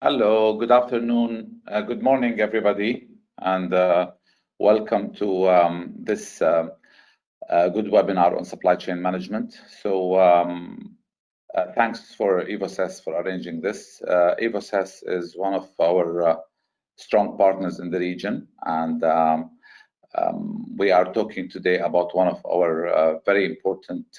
Hello, good afternoon, good morning, everybody, and welcome to this good webinar on supply chain management. So thanks for Evosys for arranging this. Evosys is one of our strong partners in the region, and we are talking today about one of our very important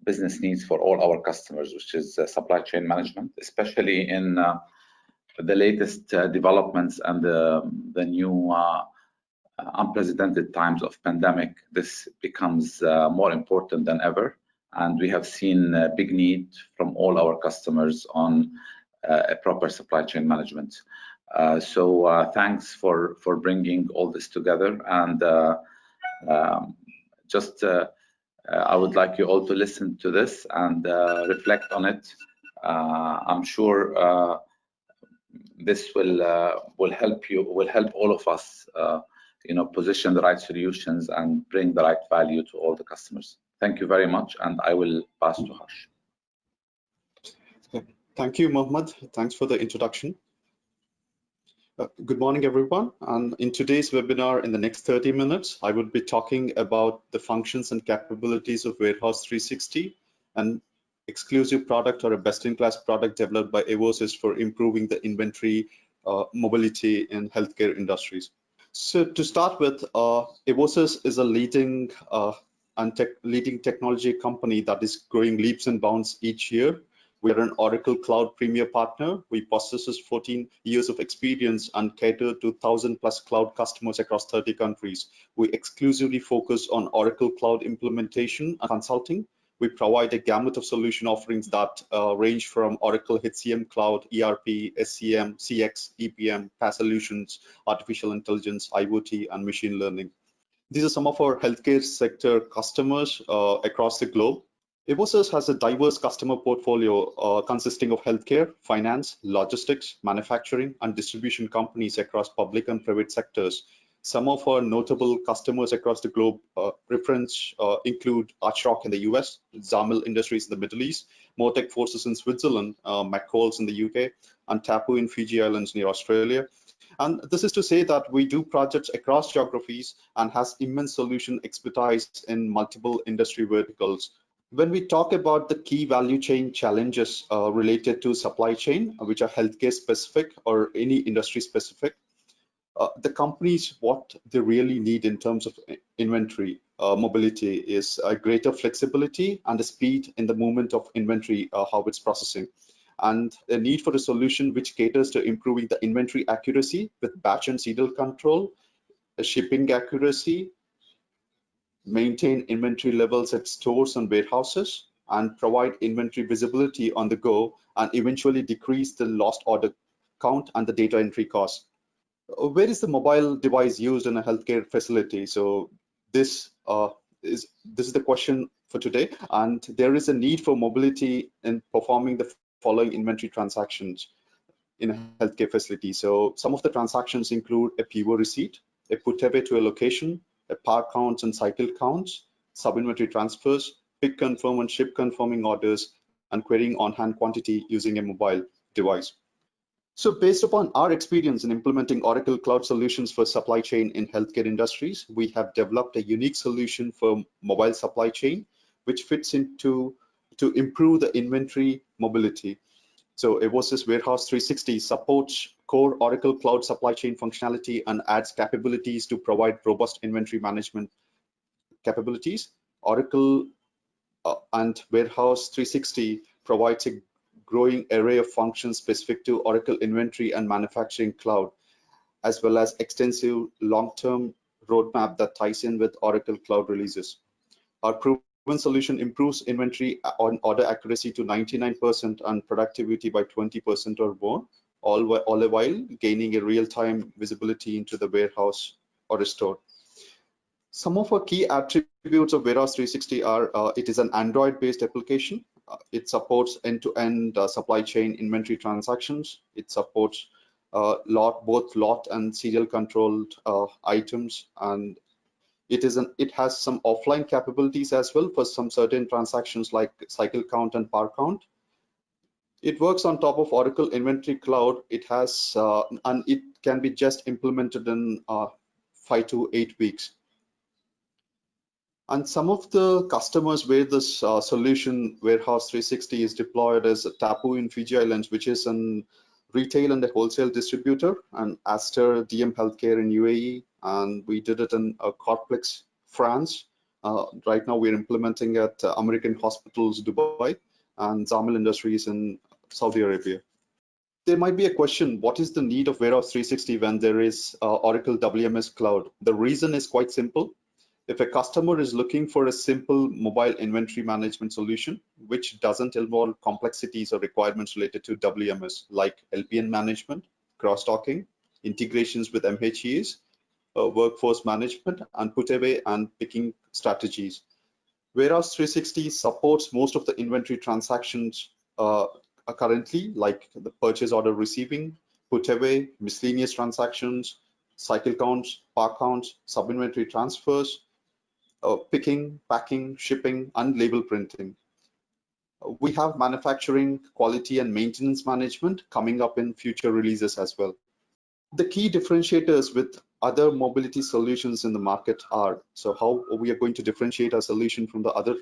business needs for all our customers, which is supply chain management, especially in the latest developments and the new unprecedented times of pandemic. This becomes more important than ever, and we have seen a big need from all our customers on a proper supply chain management. So thanks for bringing all this together, and I would like you all to listen to this and reflect on it. I'm sure this will help all of us, position the right solutions and bring the right value to all the customers. Thank you very much, and I will pass to Harsh. Thank you, Mohammed. Thanks for the introduction. Good morning, everyone. And in today's webinar, in the next 30 minutes, I will be talking about the functions and capabilities of Warehouse 360, an exclusive product or a best-in-class product developed by Evosys for improving the inventory mobility in healthcare industries. So to start with, Evosys is a leading technology company that is growing leaps and bounds each year. We are an Oracle Cloud Premier Partner. We possess 14 years of experience and cater to 1,000+ cloud customers across 30 countries. We exclusively focus on Oracle Cloud implementation and consulting. We provide a gamut of solution offerings that range from Oracle HCM Cloud, ERP, SCM, CX, EPM, PaaS solutions, artificial intelligence, IoT, and machine learning. These are some of our healthcare sector customers across the globe. Evosys has a diverse customer portfolio consisting of healthcare, finance, logistics, manufacturing, and distribution companies across public and private sectors. Some of our notable customers across the globe reference include Archrock in the US, Zamil Industries in the Middle East, Motec Forces in Switzerland, McCall's in the UK, and Tapu in Fiji Islands near Australia. And this is to say that we do projects across geographies and has immense solution expertise in multiple industry verticals. When we talk about the key value chain challenges related to supply chain, which are healthcare specific or any industry specific, the companies, what they really need in terms of inventory mobility is a greater flexibility and the speed in the movement of inventory, how it's processing, and a need for a solution which caters to improving the inventory accuracy with batch and serial control, shipping accuracy, maintain inventory levels at stores and warehouses, and provide inventory visibility on the go, and eventually decrease the lost order count and the data entry cost. Where is the mobile device used in a healthcare facility? So this is the question for today, and there is a need for mobility in performing the following inventory transactions in a healthcare facility. So some of the transactions include a PO receipt, a put away to a location, a part counts and cycle counts, sub-inventory transfers, pick confirm and ship confirming orders, and querying on-hand quantity using a mobile device. So based upon our experience in implementing Oracle Cloud solutions for supply chain in healthcare industries, we have developed a unique solution for mobile supply chain, which fits into to improve the inventory mobility. So Evosys Warehouse 360 supports core Oracle Cloud supply chain functionality and adds capabilities to provide robust inventory management capabilities. Oracle and Warehouse 360 provides a growing array of functions specific to Oracle Inventory and Manufacturing Cloud, as well as extensive long-term roadmap that ties in with Oracle Cloud releases. Our proven solution improves inventory on order accuracy to 99% and productivity by 20% or more, all the while gaining a real-time visibility into the warehouse or a store. Some of our key attributes of Warehouse 360 are it is an Android-based application. It supports end-to-end supply chain inventory transactions. It supports both lot and serial controlled items, and it has some offline capabilities as well for some certain transactions like cycle count and par count. It works on top of Oracle Inventory Cloud. It has, and it can be just implemented in 5 to 8 weeks. And some of the customers where this solution Warehouse 360 is deployed is Tapu in Fiji Islands, which is a retail and a wholesale distributor, and Aster DM Healthcare in UAE, and we did it in Corplex, France. Right now we're implementing at American Hospitals, Dubai, and Zamil Industries in Saudi Arabia. There might be a question, what is the need of Warehouse 360 when there is Oracle WMS Cloud? The reason is quite simple. If a customer is looking for a simple mobile inventory management solution, which doesn't involve complexities or requirements related to WMS, like LPN management, cross-docking, integrations with MHEs, workforce management, and put away and picking strategies. Warehouse 360 supports most of the inventory transactions currently, like the purchase order receiving, put away, miscellaneous transactions, cycle counts, part counts, sub-inventory transfers, picking, packing, shipping, and label printing. We have manufacturing, quality, and maintenance management coming up in future releases as well. The key differentiators with other mobility solutions in the market are, so how we are going to differentiate our solution from the other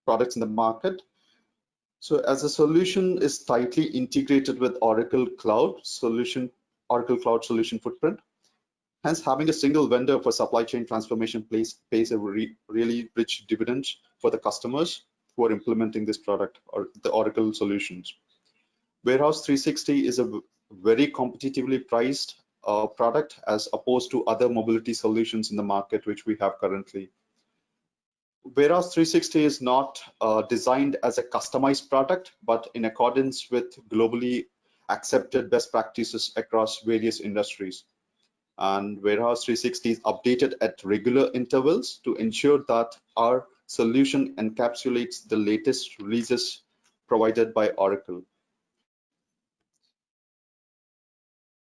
products in the market. So as a solution is tightly integrated with Oracle Cloud Solution footprint. Hence, having a single vendor for supply chain transformation pays a really rich dividend for the customers who are implementing this product or the Oracle solutions. Warehouse 360 is a very competitively priced product as opposed to other mobility solutions in the market which we have currently. Warehouse 360 is not designed as a customized product, but in accordance with globally accepted best practices across various industries. And Warehouse 360 is updated at regular intervals to ensure that our solution encapsulates the latest releases provided by Oracle.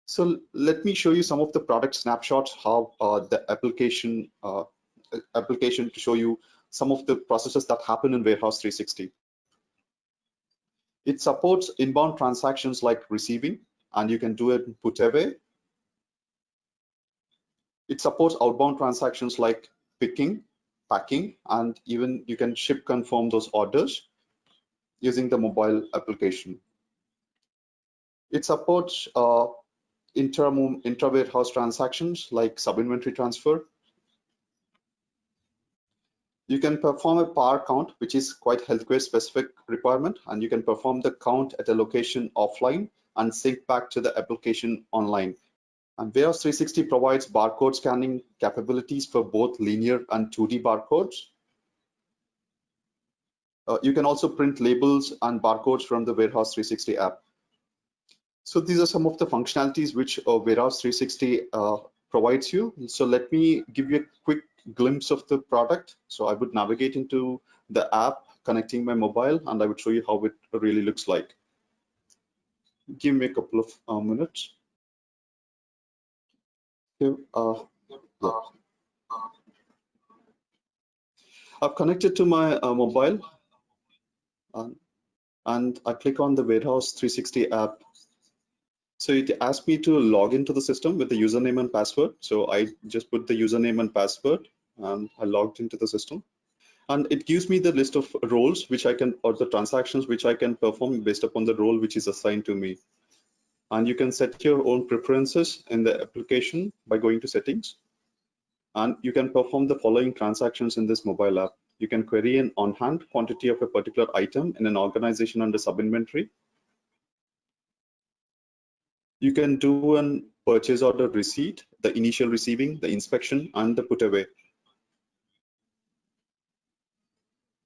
So let me show you some of the product snapshots, how the application to show you some of the processes that happen in Warehouse 360. It supports inbound transactions like receiving, and you can do it in put away. It supports outbound transactions like picking, packing, and even you can ship confirm those orders using the mobile application. It supports intra-warehouse transactions like sub-inventory transfer. You can perform a power count, which is quite healthcare specific requirement, and you can perform the count at a location offline and sync back to the application online. And Warehouse 360 provides barcode scanning capabilities for both linear and 2D barcodes. You can also print labels and barcodes from the Warehouse 360 app. So these are some of the functionalities which Warehouse 360 provides you. So let me give you a quick glimpse of the product. So I would navigate into the app, connecting my mobile, and I would show you how it really looks like. Give me a couple of minutes. Here, yeah. I've connected to my mobile, and I click on the Warehouse 360 app. So it asks me to log into the system with the username and password. So I just put the username and password, and I logged into the system. And it gives me the list of roles which I can, or the transactions which I can perform based upon the role which is assigned to me. And you can set your own preferences in the application by going to settings. And you can perform the following transactions in this mobile app. You can query an on-hand quantity of a particular item in an organization under sub-inventory. You can do an purchase order receipt, the initial receiving, the inspection, and the put away.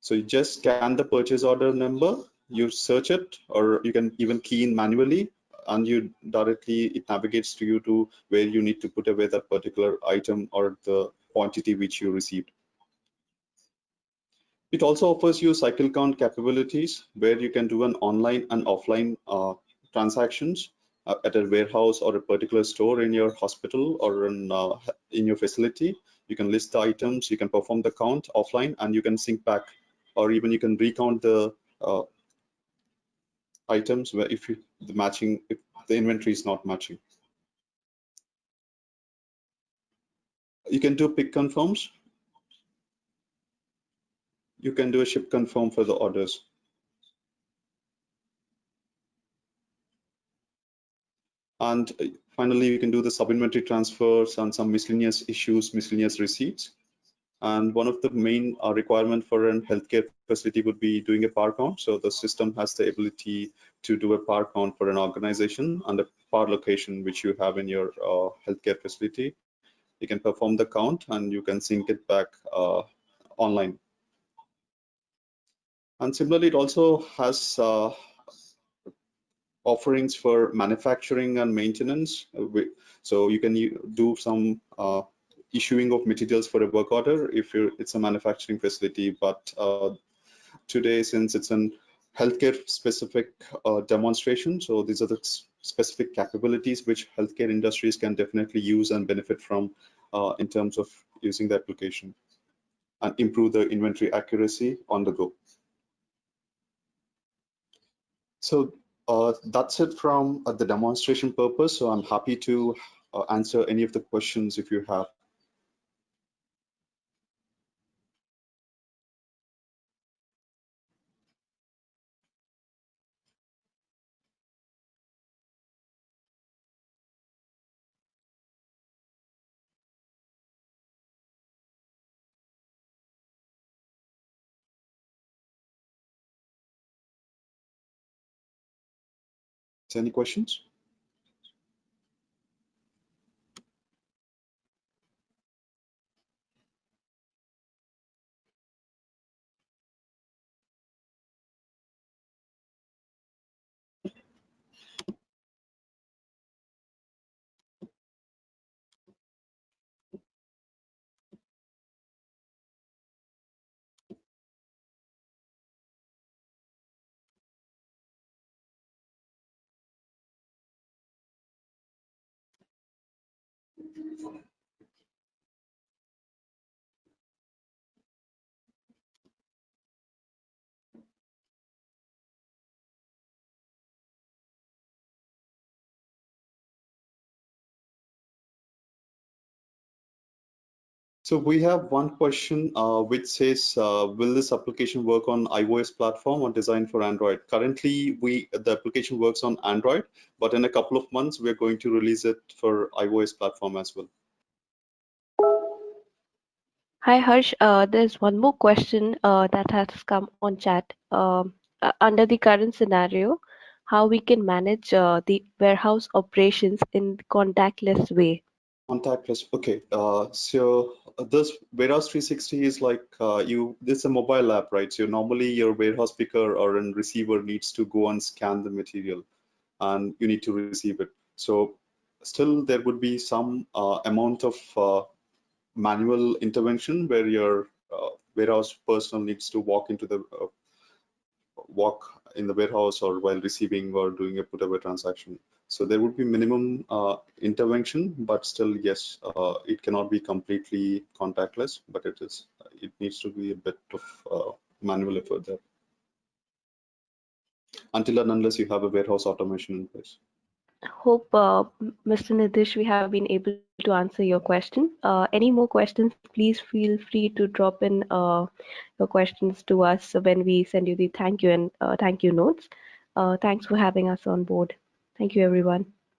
So you just scan the purchase order number, you search it, or you can even key in manually, and you directly, it navigates to you to where you need to put away that particular item or the quantity which you received. It also offers you cycle count capabilities where you can do an online and offline transactions at a warehouse or a particular store in your hospital or in your facility. You can list the items, you can perform the count offline, and you can sync back, or even you can recount the items where if the inventory is not matching. You can do pick confirms. You can do a ship confirm for the orders. And finally, you can do the sub-inventory transfers and some miscellaneous issues, miscellaneous receipts. And one of the main requirement for a healthcare facility would be doing a par count. So the system has the ability to do a par count for an organization and a par location which you have in your healthcare facility. You can perform the count and you can sync it back online. And similarly, it also has offerings for manufacturing and maintenance. So you can do some issuing of materials for a work order if it's a manufacturing facility. But today, since it's an healthcare specific demonstration, so these are the specific capabilities which healthcare industries can definitely use and benefit from in terms of using the application and improve the inventory accuracy on the go. So that's it from the demonstration purpose. So I'm happy to answer any of the questions if you have. Any questions? So we have one question which says, will this application work on iOS platform or designed for Android? Currently, the application works on Android, but in a couple of months, we're going to release it for iOS platform as well. Hi Harsh, there's one more question that has come on chat. Under the current scenario, how we can manage the warehouse operations in contactless way? Contactless. Okay. So this Warehouse 360 is like this is a mobile app, right? So normally your warehouse picker or a receiver needs to go and scan the material, and you need to receive it. So still there would be some amount of manual intervention where your warehouse personnel needs to walk in the warehouse or while receiving or doing a whatever transaction. So there would be minimum intervention, but still, yes, it cannot be completely contactless, but it needs to be a bit of manual effort there. Until and unless you have a warehouse automation in place. Hope, Mr. Nitish, we have been able to answer your question. Any more questions, please feel free to drop in your questions to us when we send you the thank you and thank you notes. Thanks for having us on board. Thank you, everyone.